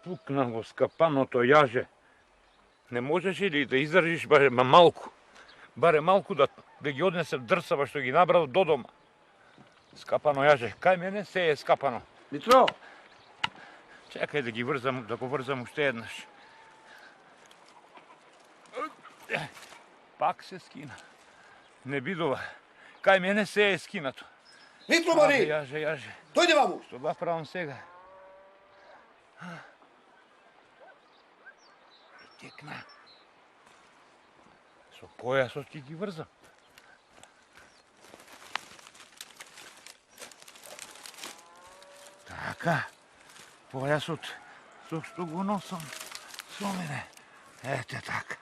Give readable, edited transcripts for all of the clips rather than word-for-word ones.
пукна во скапаното јаже. Не можеш ли да издржиш барем малку? Барем малку да ги однесем дрсава што ги набрал до дома. Скапано јаже. Кај мене се е скапано. Митро! Чекај да го врзам уште еднаш. Пак се скина. Не бидува. Кај мене се е скинато. Митро, Мари! Јаже. Дојде ваму! Што да правам сега? Текна. Со појасот ќе ги врзам. Така. Појасот со што го носам со мене. Ете така.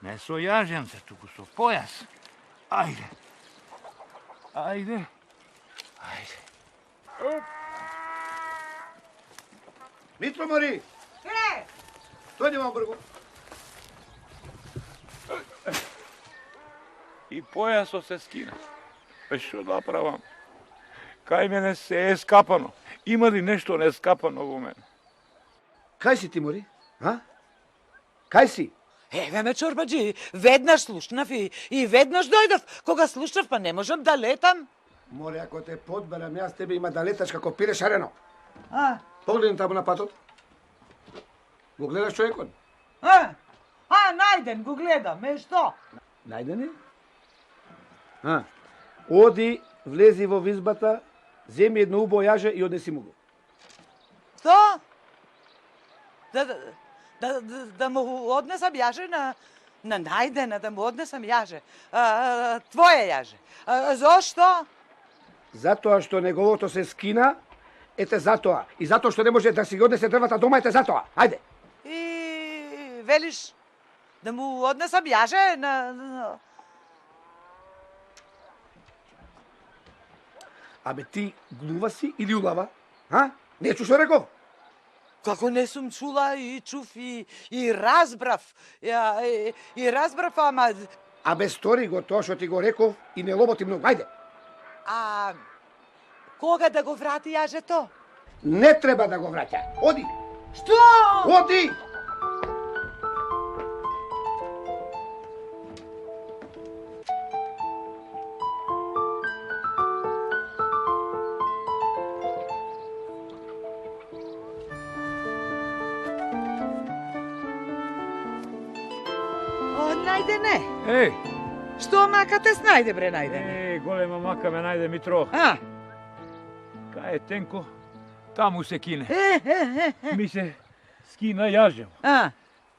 Не со јаженце, туку со појас. Ајде. Ајде. Митро, Мари! Дојде ваму бргу. И појасот се скина. Што да правам? Кај мене се е скапано. Има ли нешто не скапано во мене? Кај си ти, Мари? А? Кај си? Еве ме, чорбаджи, веднаш слушнав и веднаш дојдов. Кога слушнав, па не можам да летам. Море, ако те подберам, јас тебе има да леташ како пиле шарено. Погледни таму на патот. Го гледаш човекот? Најден, го гледам, што? Најден е? Оди, влези во визбата, земи едно убо јаже и однеси му го. Што? Да му однесам јаже на Најдена, да му однесам јаже. Твое јаже. Зошто? Затоа што неговото се скина, ете затоа. И затоа што не може да си ги однесе дрвата дома, ете затоа. Ајде. И велиш да му однесам јаже на... Абе ти глува си или улава? Не чуш што реков? Како не сум чула и чув и разбрав. И разбрав, ама... Абе стори го тоа што ти го реков и не лоботи многу. Ајде. Кога да го врати јажето? Не треба да го враќа. Оди. Што? Оди! Најдене. Еј! Што мака те снајде, бре, Најдене? Еј, голема мака ме најде, Митро. Кај е Тенко? Таму се кине. Ми се скина јажево.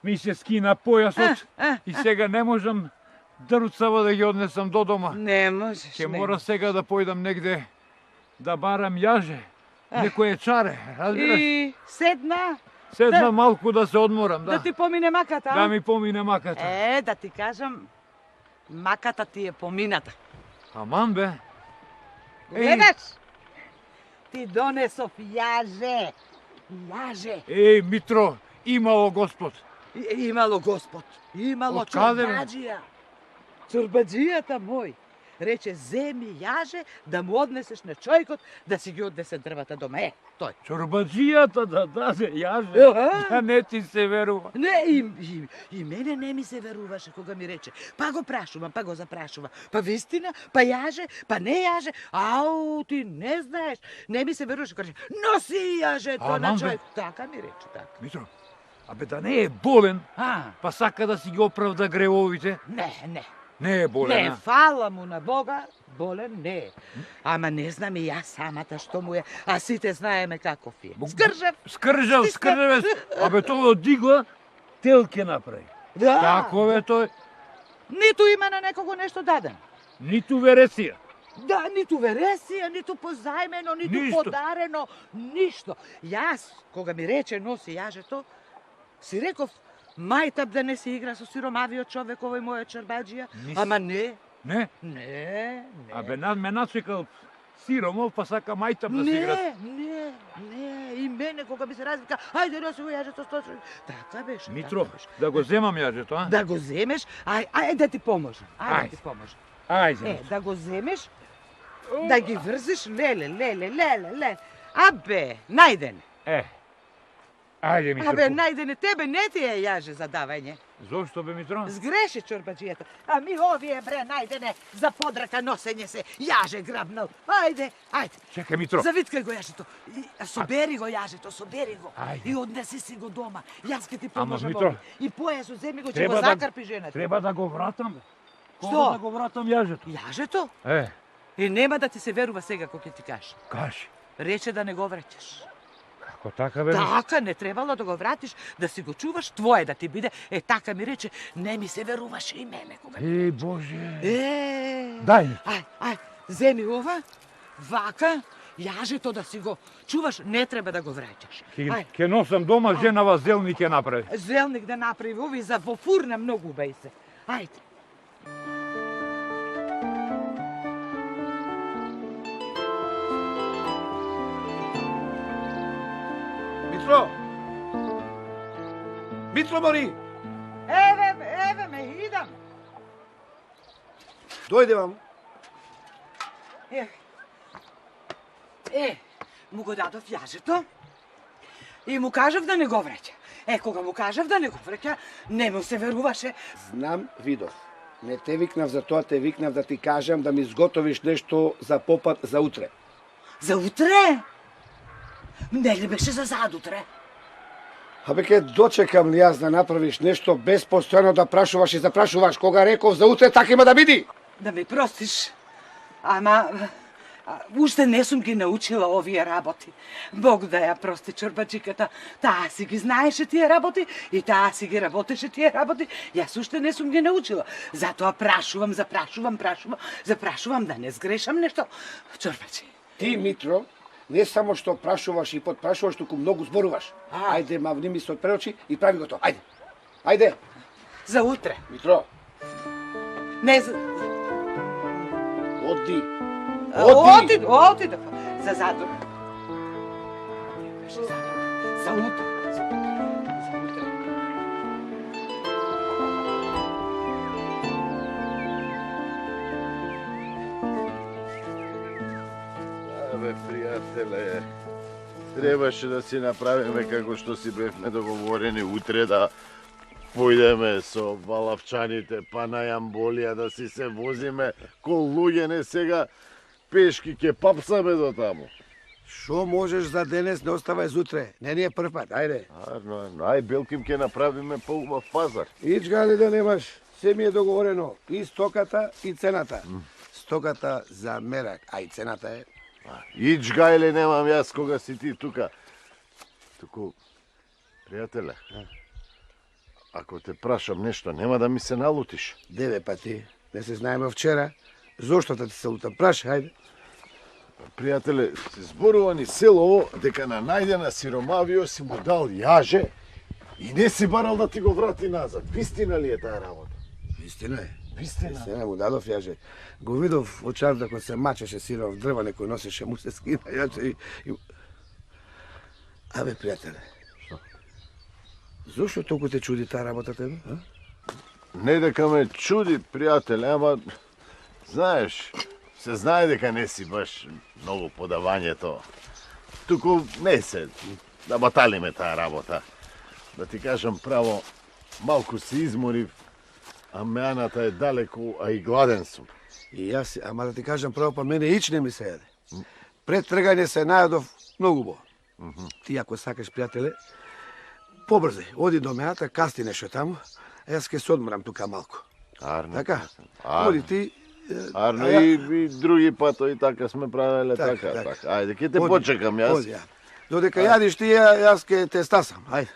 Ми се скина појасот и сега не можам дрвцава да ги однесам до дома. Не можеш. Ќе мора сега да појдам негде да барам јаже. Некоје чаре, разбираш? И седна малку да се одморам, да. Да ти помине маката? Да ми помине маката. Да ти кажам, маката ти е помината. Аман бе. Гледаш? Ти донесов јаже. Јаже. Еј, Митро, имало Господ. Имало Господ. Имало чорбаджија. Чорбаджијата мој. Рече, земи јаже да му однесеш на човекот да си ги однесе дрвата дома. Тој. Чорбаджијата да даде јаже, да не ти се верува. Не, и мене не ми се веруваше кога ми рече. Па го прашувам, па го запрашува. Па вистина, па јаже, па не јаже. Ау, ти не знаеш. Не ми се веруваше. Каже, носи јажето на човек. Така ми рече, така. Митро, абе да не е болен, па сака да си ги оправда гревовите. Не. Не е болен, Не, фала му на Бога, болен не е. Ама не знам и јас самата што му е, а сите знаеме каков е. Скржав. Абе тоа од игла тел ќе направи. Да. Како е тој? Ниту има на некого нешто дадено. Ниту вересија. Да, ниту вересија, ниту позајмено, ниту подарено, ништо. Јас, кога ми рече носи јажето, си реков, мајтап да не се игра со сиромавиот човек, овој моја чорбаджија. Ама не. Не? Не. Абе, ме насекал сиромов, па сака мајтап да се игра. Не. И мене, кога ми се развика, ајде носи го јажето, така беше. Митро, да го земам јажето, а? Да го земеш, ајде да ти поможам. Ајде. Да го земеш, да ги врзиш, леле. Абе, Најден. Ајде, Митро. Абе, најдене, тебе не ти е јаже за давање. Зошто бе, Митро? Сгреши чорбаджијата. А ми овие, бре, најдене, за подрака носење се, јаже грабнал. Ајде, ајде. Чекај, Митро. Завиткај го јажето. Собери го јажето, собери го. Ајде. И однеси си го дома. Јас ке ти Ама, поможам. Митро, И појасот земи го, ќе треба го да- закарпи жената. Треба да го вратам, бе. Што? Кога да го вратам јажето? Јажето? Е, И нема да ти се верува сега кој ќе ти каже. кажи. Рече да не го враќаш. Како така, бе? Така, не требало да го вратиш, да си го чуваш, твое да ти биде. Така ми рече, не ми се веруваше и мене кога. Боже. Дај. Дај. Ај, земи ова, вака, јажето да си го чуваш, не треба да го враќаш. Ај, Ке носам дома, женава зелник ќе направи. зелник да направи ови за во фурна многу беј се. Ајде. Митро! Митро, мори! Еве ме, идам. Дојде вам. Му го дадов јажето и му кажав да не го враќа. Кога му кажав да не го враќа, не му се веруваше. Знам, видов. Не те викнав за тоа, те викнав да ти кажам да ми изготовиш нешто за попат за утре. За утре? Не ли беше за задутре? Абе, ке дочекам ли јас да направиш нешто без постојано да прашуваш и запрашуваш. Кога реков за утре, така има да биди. Да ме простиш, ама уште не сум ги научила овие работи. Бог да ја прости чорбаджиката. Таа си ги знаеше тие работи и таа си ги работеше тие работи. Јас уште не сум ги научила. Затоа прашувам да не сгрешам нешто. Чорбаджи. Ти, Митро, не само што прашуваш и подпрашуваш, туку многу зборуваш. Ајде, мавни ми се од пред очи и прави го тоа. Ајде. Ајде. За утре. Митро, Не за... оди. Оти. За задур. За утре. За утре. Абе, пријателе, требаше да си направиме како што си бевме договорени утре да појдеме со балавчаните па на Јамболија да си се возиме кол луѓе, не сега пешки ќе папсаме до таму. Шо можеш за денес, не оставај за утре. Не ни е прв пат, ајде. Арно, ај белким ќе направиме поубав пазар. Ич гали да немаш, се ми е договорено. И стоката, и цената. Стоката за мерак, а и цената е... Ич гајле немам јас кога си ти тука. Туку, пријателе, ако те прашам нешто, нема да ми се налутиш. Деве пати, не се знаеме вчера. Зошто да ти се лутам? Праша, хајде. Пријателе, се зборува ни селово дека на најдена сиромавио си му дал јаже и не си барал да ти го врати назад. Вистина ли е таа работа? Вистина е. Вистина. Вистина му дадов јаже. Го видов од чарда кога се мачеше сиров дрва, некој носеше, му се скина јаже и... Абе, пријателе. Што? Зошто толку те чуди таа работа тебе? А? Не дека ме чуди, пријателе, ама знаеш, се знае дека не си баш многу подавањето. Туку не се да баталиме таа работа. Да ти кажам право, малку се изморив, а меаната е далеку, а и гладен сум. И јас, ама да ти кажам право, па мене ич не ми се јаде. Пред тргање се најадов многу бо. Ти ако сакаш, пријателе, побрзај, оди до меата, касти нешто таму, а јас ке се одморам тука малку. Арно. Така? Арно. Оди ти... Арно, а ја- и други патови така сме правеле така. Ајде, ќе те Оди, почекам јас. Оди, ја. Додека јадиш ти, јас ке те стасам. Ајде.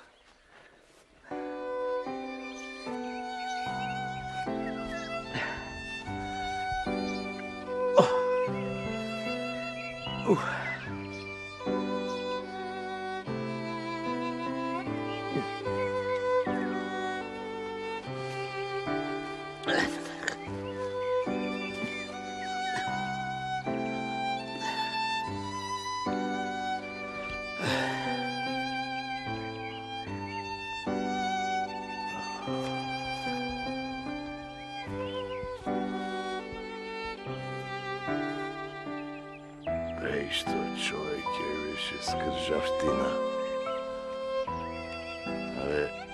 Беј, што човек е беше скржавтина.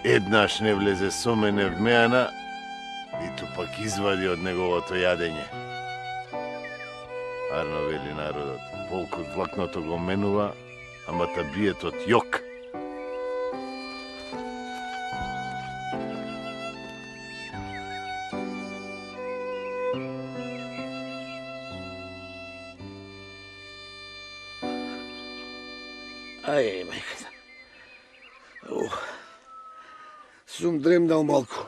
Еднаш не влезе со мене в мејана, ниту пак извади од неговото јадење. Арно вели народот, волкот влакното го менува, ама та биет од јок. Ај, мајката. Сум дремнал малку.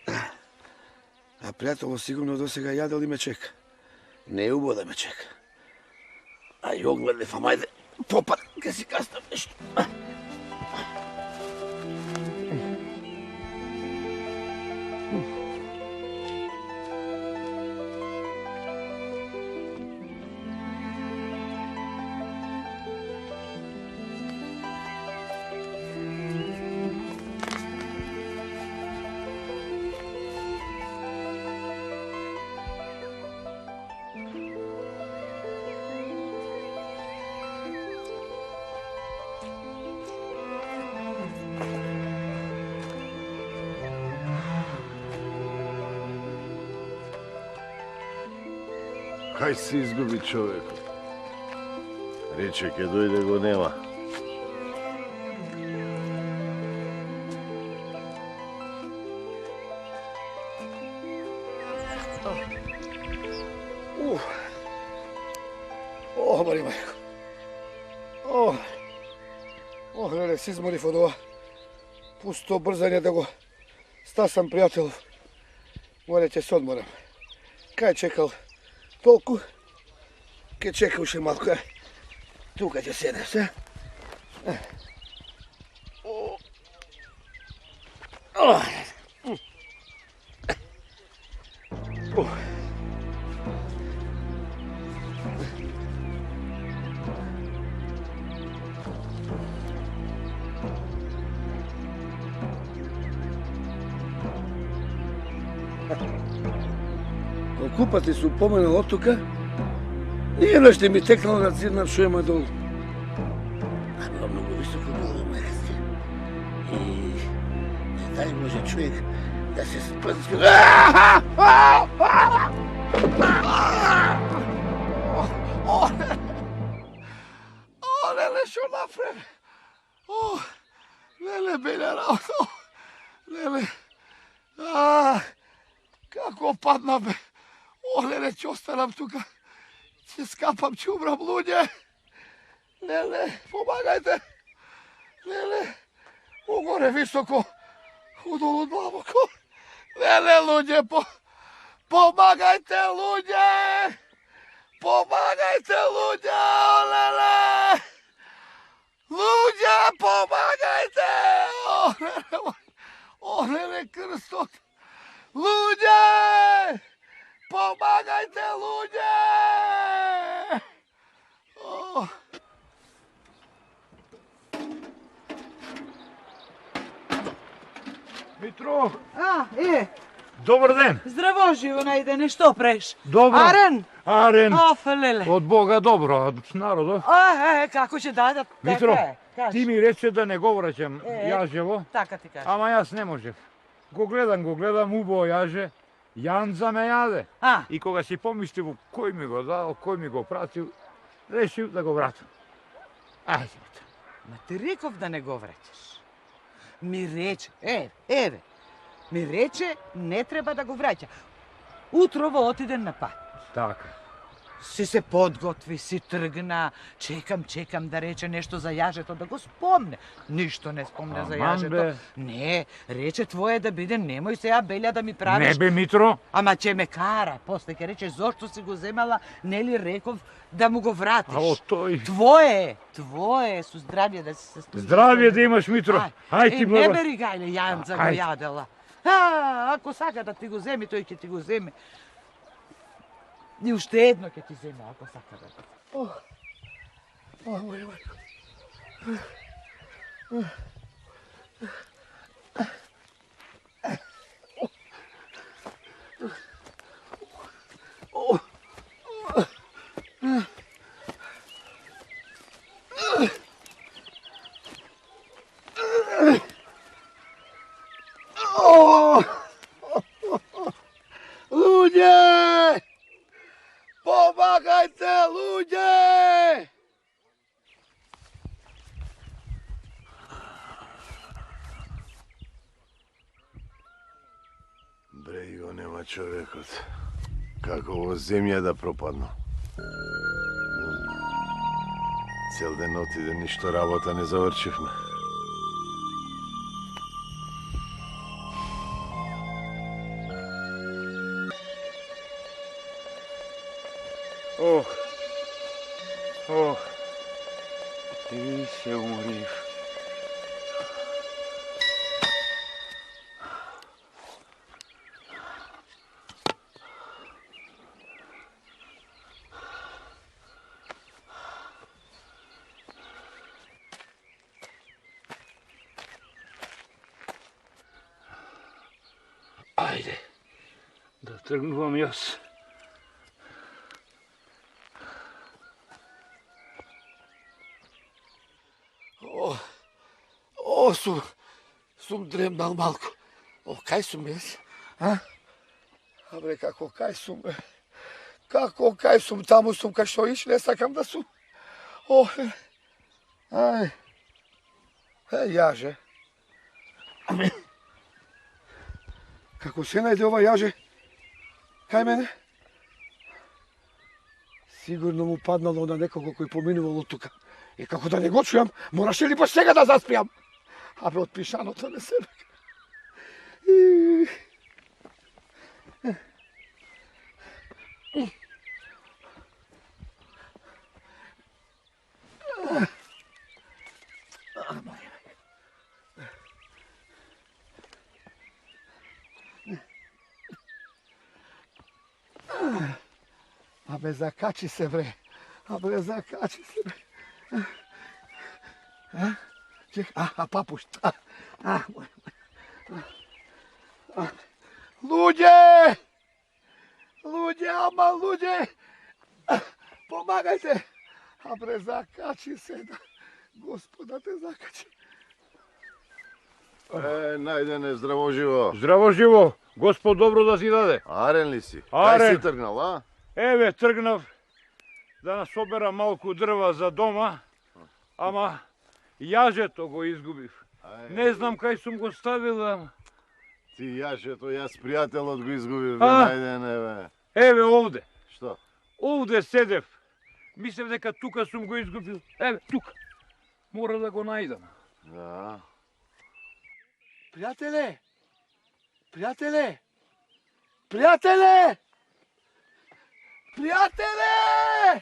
А пријателот сигурно досега јадел и ме чека. Не е убаво да ме чека. Ај, огледев, ама ајде, попад, ке си кастам нешто. Кај се изгуби човекот? Рече ке дојде го нема. Мари мајко. Леле, се изморив од ова пусто брзање да го стасам пријател. Море ќе се одморам. Кај чекал толку, ке чека уште малку. Тука ќе седам се. Колку пати сум поменал од тука, и еднаш не ми текнало да цирнам шо има долу. А било многу високо долу, мајка. И не дай може човек да се спрски. Леле, шо направи? Леле, беля работа. Леле, како падна бе. Леле, ќе останам тука. Ќе скапам, ќе умрам, луѓе. Леле, помагајте. Леле, угоре високо, удолу длабоко. Леле, луѓе, помагајте, луѓе. Помагајте, луѓе, леле. Луѓе, помагајте. Леле, крстот. Луѓе! Помагајте, луѓе! Митро! Е! Добар ден! Здраво, живо најдене, што преш? Добро. Арен? Арен! Леле. Од Бога добро, од народот. Како ќе дадат? Митро, ти ми рече да не го враќам јажево, Така ти кажа. ама јас не можев. Го гледам, убаво јаже, Јанза ме јаде. И кога си помислив кој ми го дал, кој ми го пратил, решив да го вратам. Ајде. Ма ти реков да не го враќаш. Ми рече, еве, ми рече не треба да го враќа. Утрово отиде на пат. Така. Си се подготви, си тргна, чекам да рече нешто за јажето, да го спомне. Ништо не спомне за јажето. Не, рече твое да биде, немој сега Белја да ми правиш. Не бе, Митро. Ама ќе ме кара, после ќе рече зошто си го земала, нели реков да му го вратиш. Ало тој. Твое, со здравје да си се служиш. Здравје да имаш, Митро. Ај ти Не бери гајле, Јанца го Ајде. јадела. Ако сака да ти го земи, тој ќе ти го земе. И уште едно ќе ти земе, ако сака да. Мој мајко. Ludzie! Pomagajte, ludzie! Brejgo nema čovjekot. Kako ovo zemlja da propadno. Cel den otide, ništo rabota ne zavrčivme. Ti se umoriš. Ajde, da trgnuvam jaz. Sum dremnal malko. Kaj sum jaz? A bre, kako kaj sum? Kako kaj sum? Tamo sum kaj što iš, ne sakam da sum. Aj. Jaže. Kako se najde ova jaže? Kaj mene? Sigurno mu padnalo na nekoga koji pominuvalo tuka. I kako da ne go čujem, moraš li baš njega da zaspijam? A be otpišano to ne sebe. A be zakači se bre. A bre zakači se bre. Čekaj, papušt. Ludzie! Ludzie, ama ludzie! Pomagajte! A bre, zakači se da. Gospoda te zakači. Najdene, zdravo živo. Zdravo živo, gospod dobro da si dade. Aren li si? Aren. Kaj si trgnal, a? Еве, тргнав да насобера малку дрва за дома, ама јажето го изгубив. Не знам кај сум го ставил, ама... Ти јажето, јас пријателот го изгубив, бе, најдене, бе. Еве овде. Што? Овде седев. Мислев дека тука сум го изгубил. Еве, тука. Мора да го најдам. Да. Пријателе! Пријателе! Пријателе! Пријателе!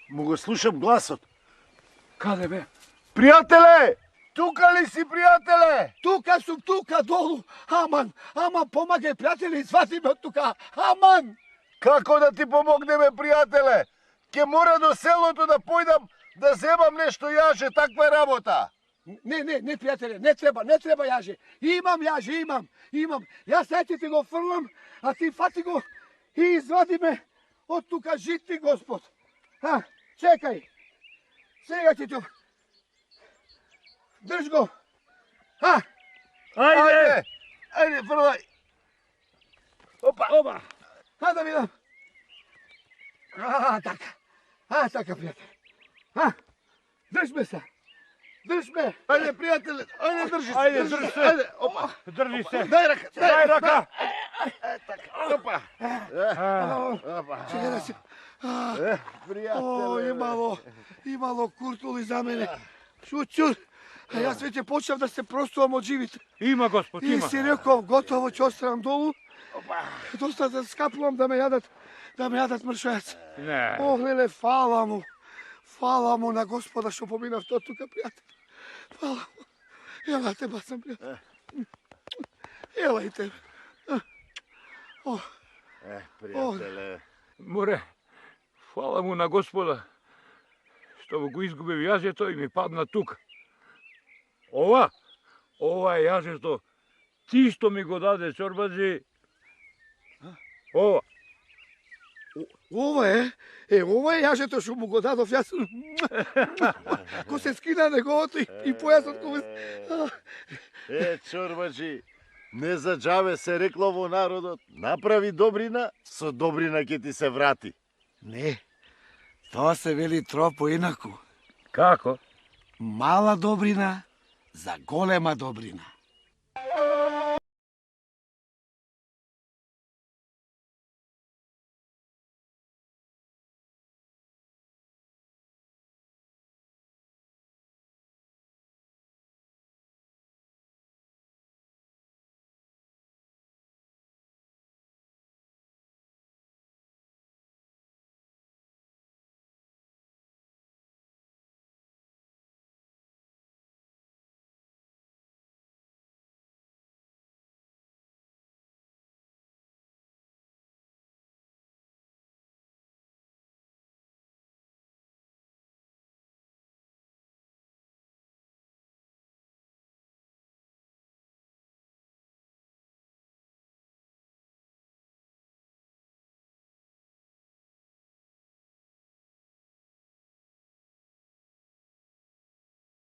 Му го слушам гласот. Каде бе? Пријателе! Тука ли си, пријателе? Тука сум, тука, долу. Аман, помагај, пријателе, извади ме од тука. Аман! Како да ти помогнеме, пријателе? Ке мора до селото да појдам да земам нешто јаже, таква е работа. Не, пријателе, не треба јаже. Имам јаже, имам. Јас сеќи ти го фрлам, а ти фати го и извади ме од тука жити, господ. Чекај. Сега ќе ти... Држ го. Ајде, фрлај. Опа. Да видам. Така, пријателе. Држ ме се. Држ ме. Ајде, пријателе, ајде, држи се. Ајде, држи се. Ајде, опа. Држи се. Дај рака. Дај рака. Така, опа. Чекај да си... Пријателе. Имало куртули за мене. Чур. А јас веќе почнав да се простувам од живите. Има, господ, И има. си реков, готово, ќе останам долу. Доста да скапувам да ме јадат мршојац. Не. Леле, фала му на Господа што поминав тоа тука, пријател. Фала му. Ела те бацам, пријател. Ела и тебе. Пријателе. Море, фала му на Господа, што го изгубив јажето и ми падна тука. Ова е јажето, ти што ми го даде, чорбаджи. Ова. Ова е јажето што му го дадов јас. Ко се скина неговото и појасот ко... Чорбаджи, Не за џаве се рекло во народот, направи добрина, со добрина ќе ти се врати. Не, тоа се вели тропо инаку. Како? Мала добрина за голема добрина.